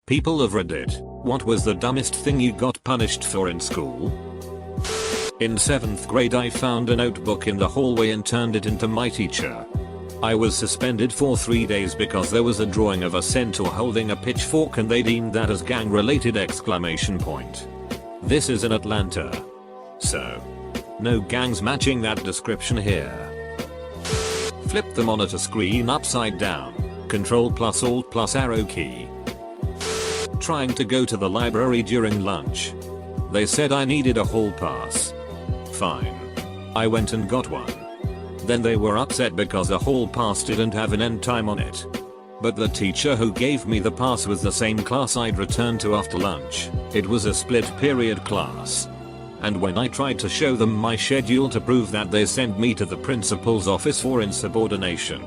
People of Reddit, what was the dumbest thing you got punished for in school? In 7th grade I found a notebook in the hallway and turned it into my teacher. I was suspended for 3 days because there was a drawing of a centaur holding a pitchfork and they deemed that as gang related ! This is in Atlanta. So, no gangs matching that description here. Flip the monitor screen upside down. Control plus Alt plus arrow key. Trying to go to the library during lunch. They said I needed a hall pass. Fine. I went and got one. Then they were upset because a hall pass didn't have an end time on it. But the teacher who gave me the pass was the same class I'd returned to after lunch. It was a split period class. And when I tried to show them my schedule to prove that, they sent me to the principal's office for insubordination.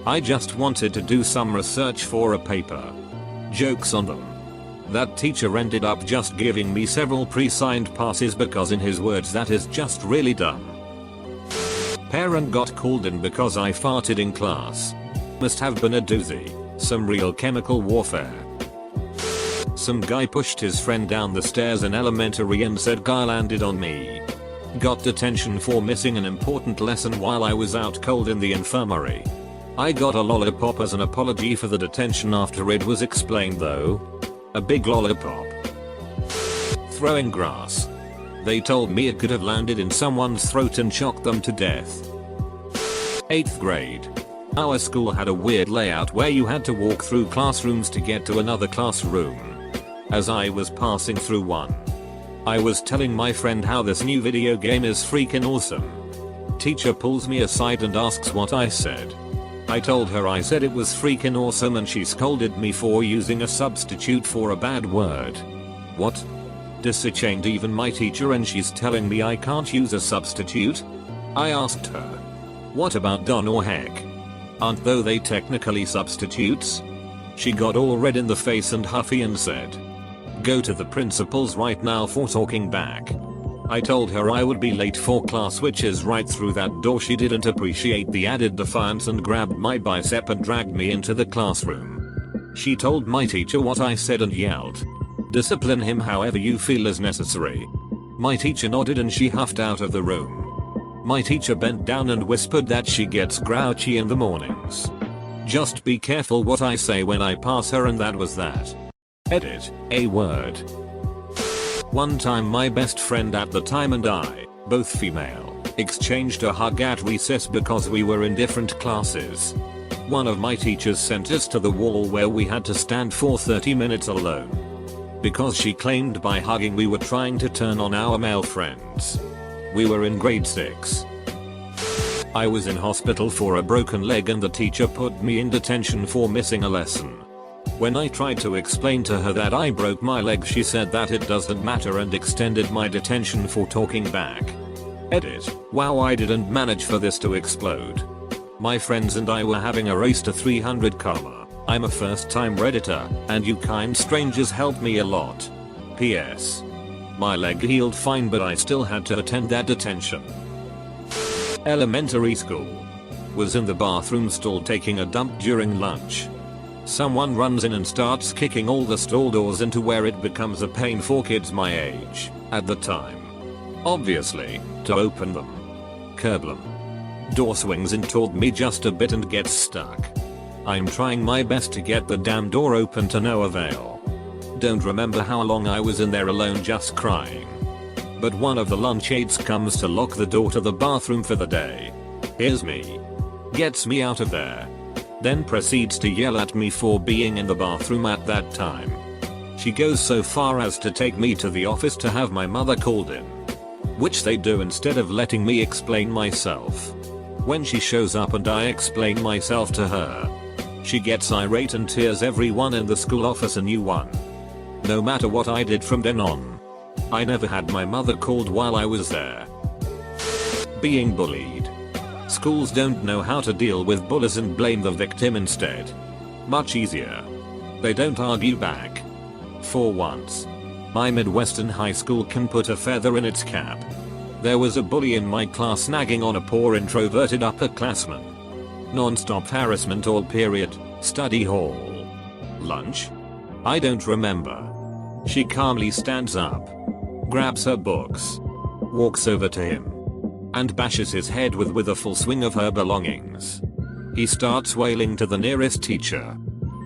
I just wanted to do some research for a paper. Jokes on them. That teacher ended up just giving me several pre-signed passes because in his words that is just really dumb. Parent got called in because I farted in class. Must have been a doozy. Some real chemical warfare. Some guy pushed his friend down the stairs in elementary and said guy landed on me. Got detention for missing an important lesson while I was out cold in the infirmary. I got a lollipop as an apology for the detention after it was explained though. A big lollipop. Throwing grass. They told me it could have landed in someone's throat and shocked them to death. 8th grade. Our school had a weird layout where you had to walk through classrooms to get to another classroom. As I was passing through one, I was telling my friend how this new video game is freaking awesome. Teacher pulls me aside and asks what I said. I told her I said it was freaking awesome and she scolded me for using a substitute for a bad word. What? Disachained even my teacher and she's telling me I can't use a substitute? I asked her. What about don or heck? Aren't though they technically substitutes? She got all red in the face and huffy and said, go to the principal's right now for talking back. I told her I would be late for class, which is right through that door. She didn't appreciate the added defiance and grabbed my bicep and dragged me into the classroom. She told my teacher what I said and yelled, discipline him however you feel is necessary. My teacher nodded and she huffed out of the room. My teacher bent down and whispered that she gets grouchy in the mornings. Just be careful what I say when I pass her, and that was that. Edit, a word. One time my best friend at the time and I, both female, exchanged a hug at recess because we were in different classes. One of my teachers sent us to the wall where we had to stand for 30 minutes alone. Because she claimed by hugging we were trying to turn on our male friends. We were in grade 6. I was in hospital for a broken leg and the teacher put me in detention for missing a lesson. When I tried to explain to her that I broke my leg, she said that it doesn't matter and extended my detention for talking back. Edit, wow, I didn't manage for this to explode. My friends and I were having a race to 300 karma. I'm a first time redditor, and you kind strangers helped me a lot. PS. My leg healed fine but I still had to attend that detention. Elementary school. Was in the bathroom stall taking a dump during lunch. Someone runs in and starts kicking all the stall doors into where it becomes a pain for kids my age, at the time. Obviously, to open them. Kerblem. Door swings in toward me just a bit and gets stuck. I'm trying my best to get the damn door open to no avail. Don't remember how long I was in there alone just crying. But one of the lunch aides comes to lock the door to the bathroom for the day. Here's me. Gets me out of there. Then proceeds to yell at me for being in the bathroom at that time. She goes so far as to take me to the office to have my mother called in. Which they do instead of letting me explain myself. When she shows up and I explain myself to her, she gets irate and tears everyone in the school office a new one. No matter what I did from then on, I never had my mother called while I was there. Being bullied. Schools don't know how to deal with bullies and blame the victim instead. Much easier. They don't argue back. For once, my Midwestern high school can put a feather in its cap. There was a bully in my class nagging on a poor introverted upperclassman. Non-stop harassment all period, study hall, lunch, I don't remember. She calmly stands up, grabs her books, walks over to him, and bashes his head with a full swing of her belongings. He starts wailing to the nearest teacher.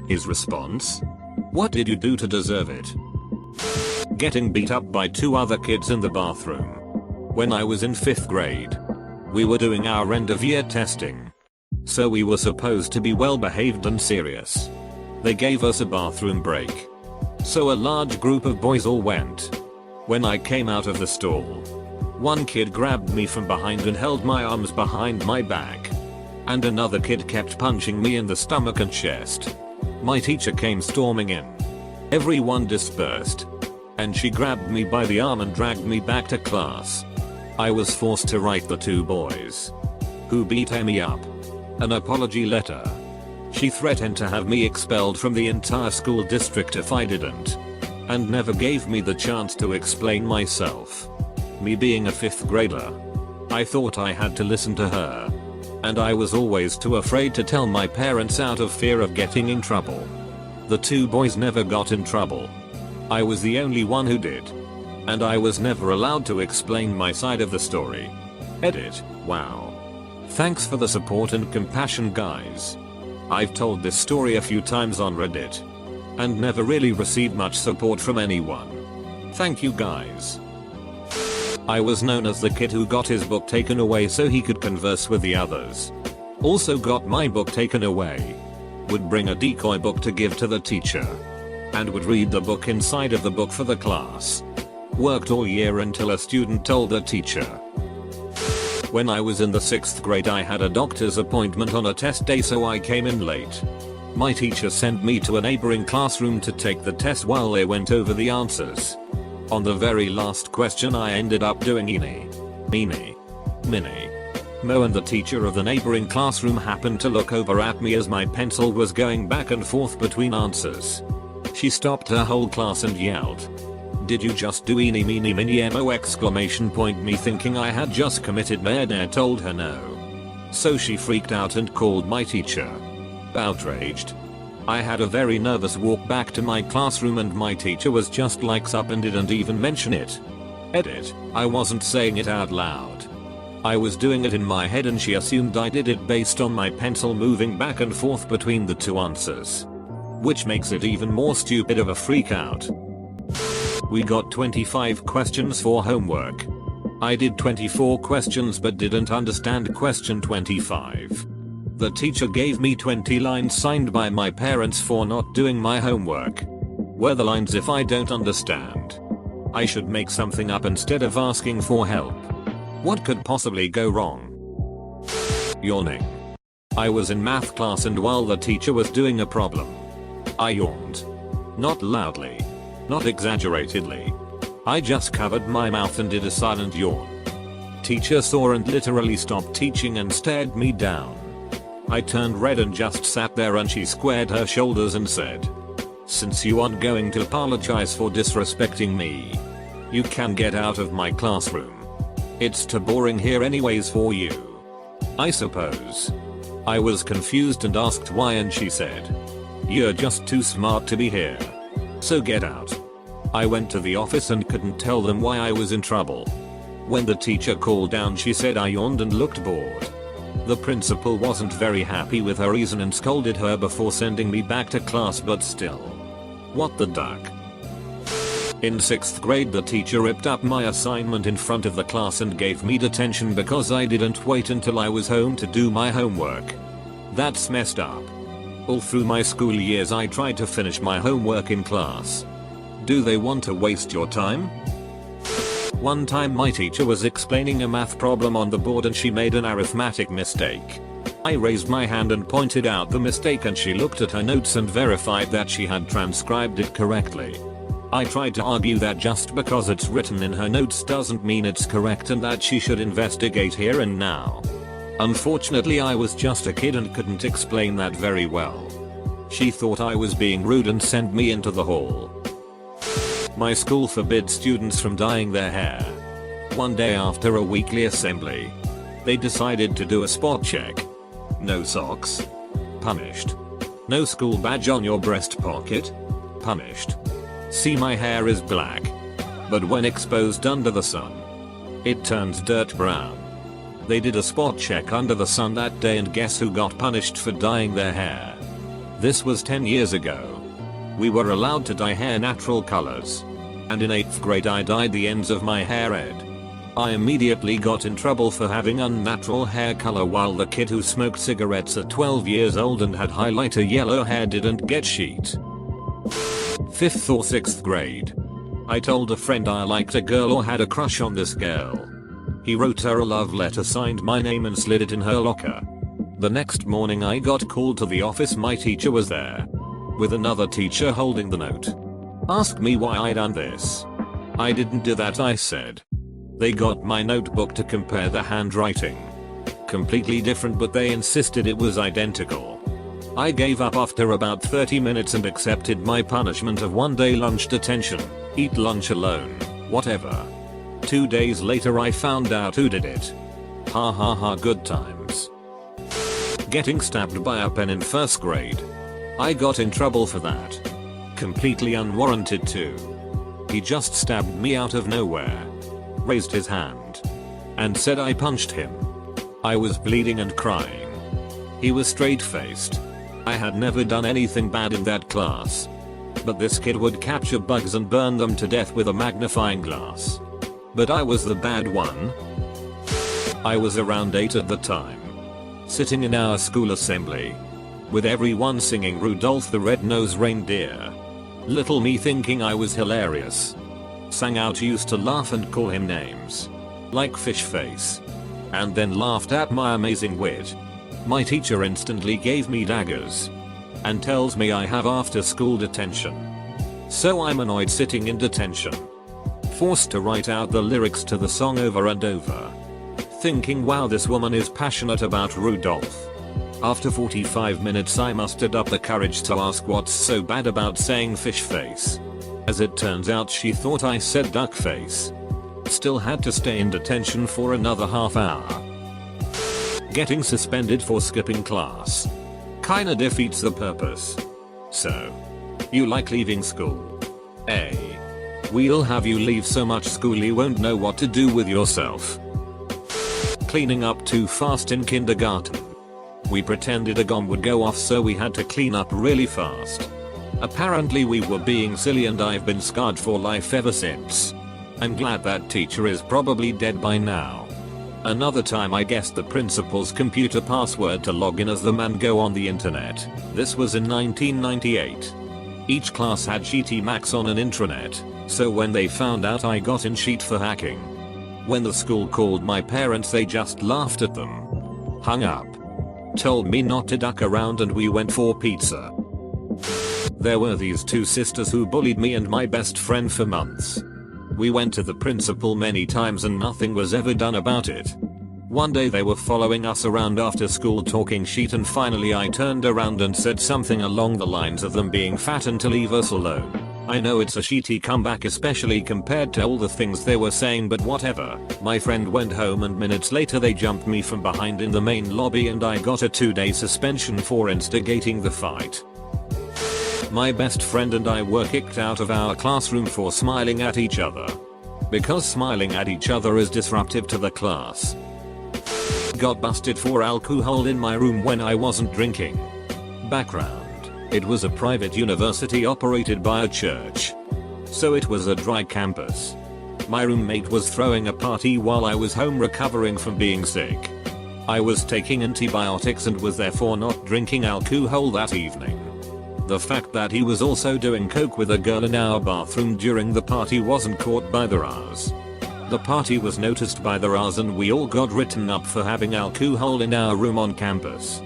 His response? What did you do to deserve it? Getting beat up by 2 other kids in the bathroom. When I was in 5th grade, we were doing our end of year testing. So we were supposed to be well behaved and serious. They gave us a bathroom break. So a large group of boys all went. When I came out of the stall, one kid grabbed me from behind and held my arms behind my back. And another kid kept punching me in the stomach and chest. My teacher came storming in. Everyone dispersed. And she grabbed me by the arm and dragged me back to class. I was forced to write the 2 boys who beat me up an apology letter. She threatened to have me expelled from the entire school district if I didn't. And never gave me the chance to explain myself. Me being a 5th grader, I thought I had to listen to her. And I was always too afraid to tell my parents out of fear of getting in trouble. The 2 boys never got in trouble. I was the only one who did. And I was never allowed to explain my side of the story. Edit. Wow. Thanks for the support and compassion, guys. I've told this story a few times on Reddit. And never really received much support from anyone. Thank you, guys. I was known as the kid who got his book taken away so he could converse with the others. Also got my book taken away. Would bring a decoy book to give to the teacher. And would read the book inside of the book for the class. Worked all year until a student told the teacher. When I was in the 6th grade, I had a doctor's appointment on a test day, so I came in late. My teacher sent me to a neighboring classroom to take the test while they went over the answers. On the very last question I ended up doing eeny, meeny, miny, mo, and the teacher of the neighboring classroom happened to look over at me as my pencil was going back and forth between answers. She stopped her whole class and yelled, "Did you just do eeny meeny miny mo?" Me thinking I had just committed murder told her no. So she freaked out and called my teacher. Outraged, I had a very nervous walk back to my classroom and my teacher was just like sup and didn't even mention it. Edit. I wasn't saying it out loud. I was doing it in my head and she assumed I did it based on my pencil moving back and forth between the 2 answers. Which makes it even more stupid of a freak out. We got 25 questions for homework. I did 24 questions but didn't understand question 25. The teacher gave me 20 lines signed by my parents for not doing my homework. Were the lines, "If I don't understand, I should make something up instead of asking for help"? What could possibly go wrong? Yawning. I was in math class and while the teacher was doing a problem, I yawned. Not loudly. Not exaggeratedly. I just covered my mouth and did a silent yawn. Teacher saw and literally stopped teaching and stared me down. I turned red and just sat there and she squared her shoulders and said, "Since you aren't going to apologize for disrespecting me, you can get out of my classroom. It's too boring here anyways for you, I suppose." I was confused and asked why and she said, "You're just too smart to be here. So get out." I went to the office and couldn't tell them why I was in trouble. When the teacher called down, she said I yawned and looked bored. The principal wasn't very happy with her reason and scolded her before sending me back to class, but still. What the duck? In 6th grade, the teacher ripped up my assignment in front of the class and gave me detention because I didn't wait until I was home to do my homework. That's messed up. All through my school years I tried to finish my homework in class. Do they want to waste your time? One time my teacher was explaining a math problem on the board and she made an arithmetic mistake. I raised my hand and pointed out the mistake and she looked at her notes and verified that she had transcribed it correctly. I tried to argue that just because it's written in her notes doesn't mean it's correct and that she should investigate here and now. Unfortunately, I was just a kid and couldn't explain that very well. She thought I was being rude and sent me into the hall. My school forbids students from dyeing their hair. One day after a weekly assembly, they decided to do a spot check. No socks? Punished. No school badge on your breast pocket? got punished. See, my hair is black, but when exposed under the sun, it turns dirt brown. They did a spot check under the sun that day, and guess who got punished for dyeing their hair? This was 10 years ago. We were allowed to dye hair natural colors, and in 8th grade I dyed the ends of my hair red. I immediately got in trouble for having unnatural hair color, while the kid who smoked cigarettes at 12 years old and had highlighter yellow hair didn't get sheet. 5th or 6th grade. I told a friend I liked a girl or had a crush on this girl. He wrote her a love letter, signed my name and slid it in her locker. The next morning I got called to the office. My teacher was there, with another teacher holding the note. Asked me why I done this. I didn't do that, I said. They got my notebook to compare the handwriting. Completely different, but they insisted it was identical. I gave up after about 30 minutes and accepted my punishment of 1 day lunch detention. Eat lunch alone, whatever. 2 days later I found out who did it. Ha ha ha, good times. Getting stabbed by a pen in 1st grade. I got in trouble for that. Completely unwarranted too. He just stabbed me out of nowhere, raised his hand, and said I punched him. I was bleeding and crying. He was straight-faced. I had never done anything bad in that class, but this kid would capture bugs and burn them to death with a magnifying glass. But I was the bad one. I was around 8 at the time, sitting in our school assembly, with everyone singing Rudolph the Red-Nosed Reindeer. Little me, thinking I was hilarious, sang out, used to laugh and call him names, like Fish Face, and then laughed at my amazing wit. My teacher instantly gave me daggers, and tells me I have after school detention. So I'm annoyed, sitting in detention, forced to write out the lyrics to the song over and over, thinking wow, this woman is passionate about Rudolph. After 45 minutes I mustered up the courage to ask what's so bad about saying fish face. As it turns out, she thought I said duck face. Still had to stay in detention for another half hour. Getting suspended for skipping class kinda defeats the purpose. So, you like leaving school? A. We'll have you leave so much school you won't know what to do with yourself. Cleaning up too fast in kindergarten. We pretended a bomb would go off, so we had to clean up really fast. Apparently we were being silly, and I've been scarred for life ever since. I'm glad that teacher is probably dead by now. Another time I guessed the principal's computer password to log in as the man go on the internet. This was in 1998. Each class had Sheety Max on an intranet, so when they found out I got in sheet for hacking, when the school called my parents they just laughed at them, hung up, told me not to duck around, and we went for pizza. There were these two sisters who bullied me and my best friend for months. We went to the principal many times and nothing was ever done about it. One day they were following us around after school talking shit, and finally I turned around and said something along the lines of them being fat and to leave us alone. I know it's a shitty comeback, especially compared to all the things they were saying, but whatever. My friend went home and minutes later they jumped me from behind in the main lobby and I got a 2-day suspension for instigating the fight. My best friend and I were kicked out of our classroom for smiling at each other, because smiling at each other is disruptive to the class. Got busted for alcohol in my room when I wasn't drinking. Background: it was a private university operated by a church, so it was a dry campus. My roommate was throwing a party while I was home recovering from being sick. I was taking antibiotics and was therefore not drinking alcohol that evening. The fact that he was also doing coke with a girl in our bathroom during the party wasn't caught by the RAs. The party was noticed by the RAs and we all got written up for having alcohol in our room on campus.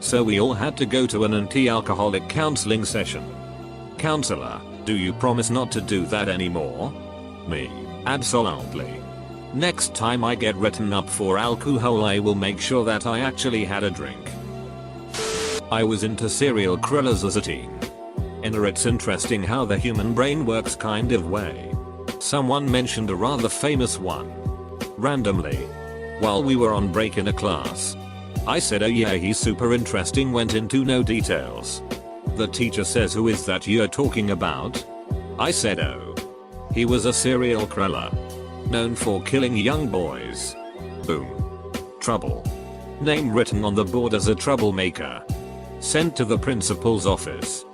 So we all had to go to an anti-alcoholic counseling session. Counselor: do you promise not to do that anymore? Me: absolutely. Next time I get written up for alcohol I will make sure that I actually had a drink. I was into serial killers as a teen. It's interesting how the human brain works kind of way. Someone mentioned a rather famous one randomly while we were on break in a class. I said, oh yeah, he's super interesting, went into no details. The teacher says, "Who is that you're talking about?" I said, "Oh. He was a serial killer. Known for killing young boys." Boom. Trouble. Name written on the board as a troublemaker. Sent to the principal's office.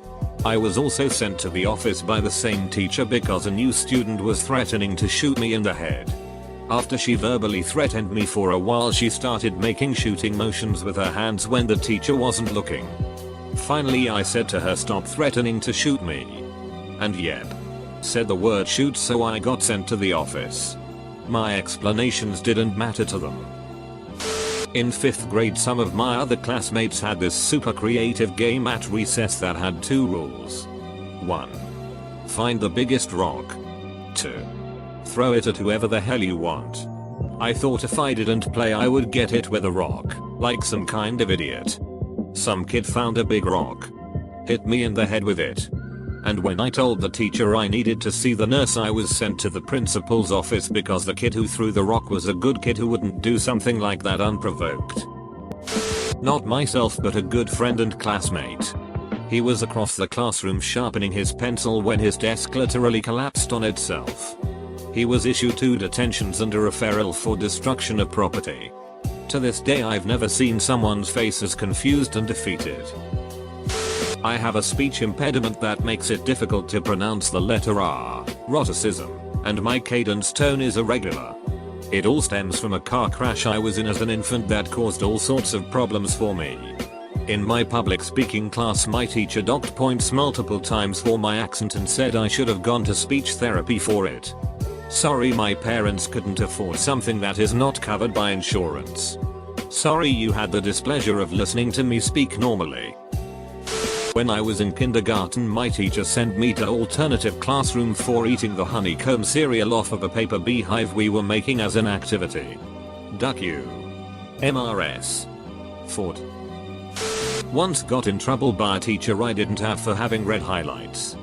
I was also sent to the office by the same teacher because a new student was threatening to shoot me in the head. After she verbally threatened me for a while, she started making shooting motions with her hands when the teacher wasn't looking. Finally I said to her, "Stop threatening to shoot me." And yep. Said the word shoot, so I got sent to the office. My explanations didn't matter to them. In 5th grade, some of my other classmates had this super creative game at recess that had 2 rules. 1. Find the biggest rock. 2. Throw it at whoever the hell you want. I thought if I didn't play I would get hit with a rock, like some kind of idiot. Some kid found a big rock. Hit me in the head with it. And when I told the teacher I needed to see the nurse, I was sent to the principal's office because the kid who threw the rock was a good kid who wouldn't do something like that unprovoked. Not myself, but a good friend and classmate. He was across the classroom sharpening his pencil when his desk literally collapsed on itself. He was issued 2 detentions and a referral for destruction of property. To this day I've never seen someone's face as confused and defeated. I have a speech impediment that makes it difficult to pronounce the letter R, roticism, and my cadence tone is irregular. It all stems from a car crash I was in as an infant that caused all sorts of problems for me. In my public speaking class, my teacher docked points multiple times for my accent and said I should have gone to speech therapy for it. Sorry, my parents couldn't afford something that is not covered by insurance. Sorry you had the displeasure of listening to me speak normally. When I was in kindergarten, my teacher sent me to alternative classroom for eating the honeycomb cereal off of a paper beehive we were making as an activity. Duck you. MRS. Ford. Once got in trouble by a teacher I didn't have for having red highlights.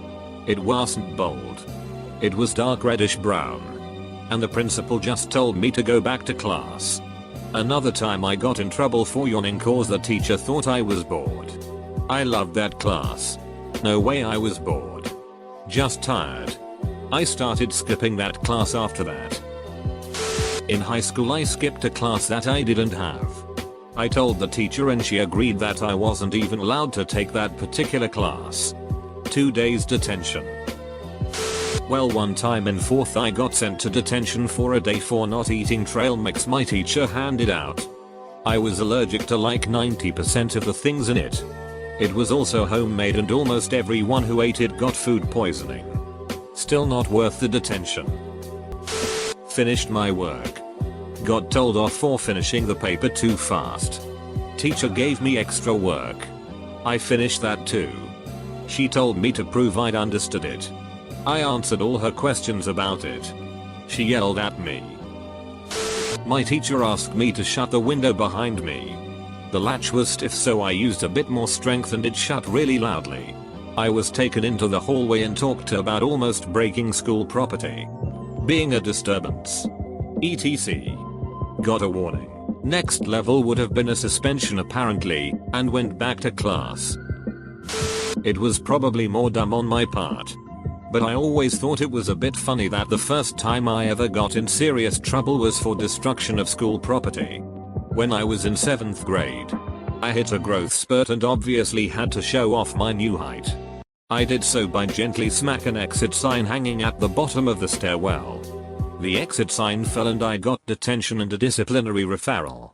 It wasn't bold. It was dark reddish brown. And the principal just told me to go back to class. Another time I got in trouble for yawning cause the teacher thought I was bored. I loved that class. No way I was bored. Just tired. I started skipping that class after that. In high school I skipped a class that I didn't have. I told the teacher and she agreed that I wasn't even allowed to take that particular class. 2 days detention. Well, one time in 4th I got sent to detention for a day for not eating trail mix my teacher handed out. I was allergic to like 90% of the things in it. It was also homemade and almost everyone who ate it got food poisoning. Still not worth the detention. Finished my work. Got told off for finishing the paper too fast. Teacher gave me extra work. I finished that too. She told me to prove I'd understood it. I answered all her questions about it. She yelled at me. My teacher asked me to shut the window behind me. The latch was stiff, so I used a bit more strength and it shut really loudly. I was taken into the hallway and talked to about almost breaking school property. Being a disturbance. etc. Got a warning. Next level would have been a suspension apparently, and went back to class. It was probably more dumb on my part. But I always thought it was a bit funny that the first time I ever got in serious trouble was for destruction of school property. When I was in 7th grade. I hit a growth spurt and obviously had to show off my new height. I did so by gently smacking an exit sign hanging at the bottom of the stairwell. The exit sign fell and I got detention and a disciplinary referral.